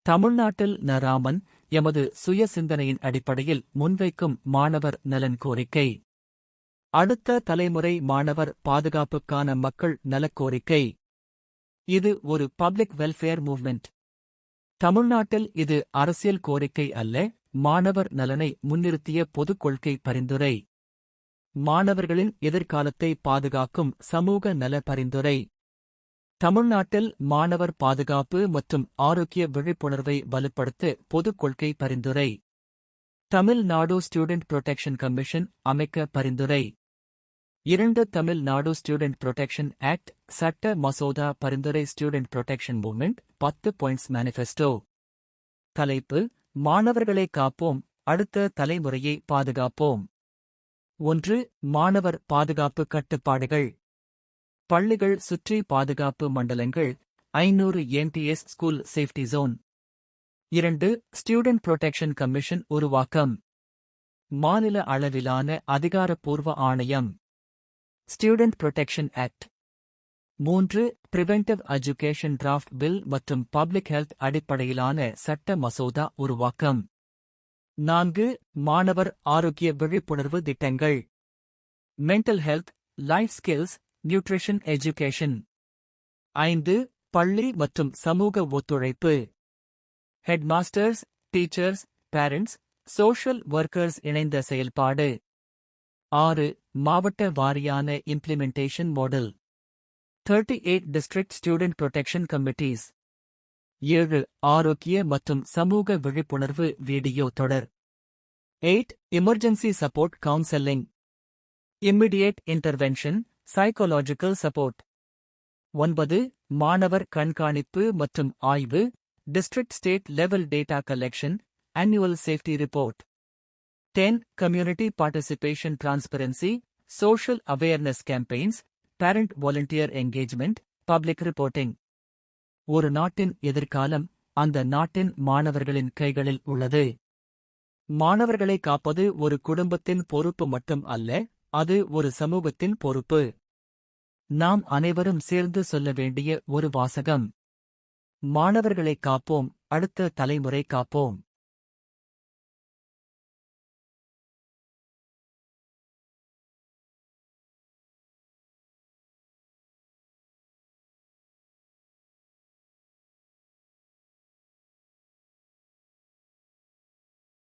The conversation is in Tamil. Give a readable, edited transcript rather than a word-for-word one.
தமிழ்நாட்டில் ராமன் எமது சுய சிந்தனையின் அடிப்படையில் முன்வைக்கும் மாணவர் நலன் கோரிக்கை. அடுத்த தலைமுறை மாணவர் பாதுகாப்புக்கான மக்கள் நலக் கோரிக்கை. இது ஒரு பப்ளிக் வெல்ஃபேர் மூவ்மெண்ட். தமிழ்நாட்டில் இது அரசியல் கோரிக்கை அல்ல, மாணவர் நலனை முன்னிறுத்திய பொதுக் கொள்கை பரிந்துரை. மாணவர்களின் எதிர்காலத்தை பாதுகாக்கும் சமூக நல பரிந்துரை. தமிழ்நாட்டில் மாணவர் பாதுகாப்பு மற்றும் ஆரோக்கிய விழிப்புணர்வை வலுப்படுத்த பொதுக் கொள்கை பரிந்துரை. தமிழ்நாடு ஸ்டூடெண்ட் புரொடெக்ஷன் கமிஷன் அமைக்க பரிந்துரை. 2 தமிழ்நாடு ஸ்டூடெண்ட் புரொடெக்ஷன் ஆக்ட் சட்ட மசோதா பரிந்துரை. Student protection movement 10 points manifesto. தலைப்பு: மாணவர்களை காப்போம், அடுத்த தலைமுறையை பாதுகாப்போம். 1. மாணவர் பாதுகாப்பு கட்டுப்பாடுகள். பள்ளிகள் சுற்றி பாதுகாப்பு மண்டலங்கள் 500 NTS school safety zone. 2. Student protection commission உருவாக்கம். மாநில அளவிலான அதிகாரப்பூர்வ ஆணையம். Student protection act. 3. Preventive education draft bill மற்றும் பப்ளிக் ஹெல்த் அடிப்படையிலான சட்ட மசோதா உருவாக்கம். 4. மாணவர் ஆரோக்கிய விழிப்புணர்வு திட்டங்கள். Mental health, life skills, nutrition education. 5. பள்ளி மற்றும் சமூக ஒத்துழைப்பு. Headmasters, teachers, parents, social workers இணைந்த செயல்பாடு. 6. மாவட்ட வாரியான implementation model. 38 district student protection committees. 7. ஆரோக்கிய மற்றும் சமூக விழிப்புணர்வு வீடியோ தொடர். 8. Emergency support counselling. Immediate intervention, psychological support. 9. மாணவர் கண்காணிப்பு மற்றும் ஆய்வு. District state level data collection, annual safety report. 10. Community participation transparency, social awareness campaigns, parent volunteer engagement, public reporting. ஒரு நாட்டின் எதிர்காலம் அந்த நாட்டின் மாணவர்களின் கைகளில் உள்ளது. மாணவர்களை காப்பது ஒரு குடும்பத்தின் பொறுப்பு மட்டும் அல்ல, அது ஒரு சமூகத்தின் பொறுப்பு. நாம் அனைவரும் சேர்ந்து சொல்ல வேண்டிய ஒரு வாசகம்: மாணவர்களை காப்போம், அடுத்த தலைமுறை காப்போம்.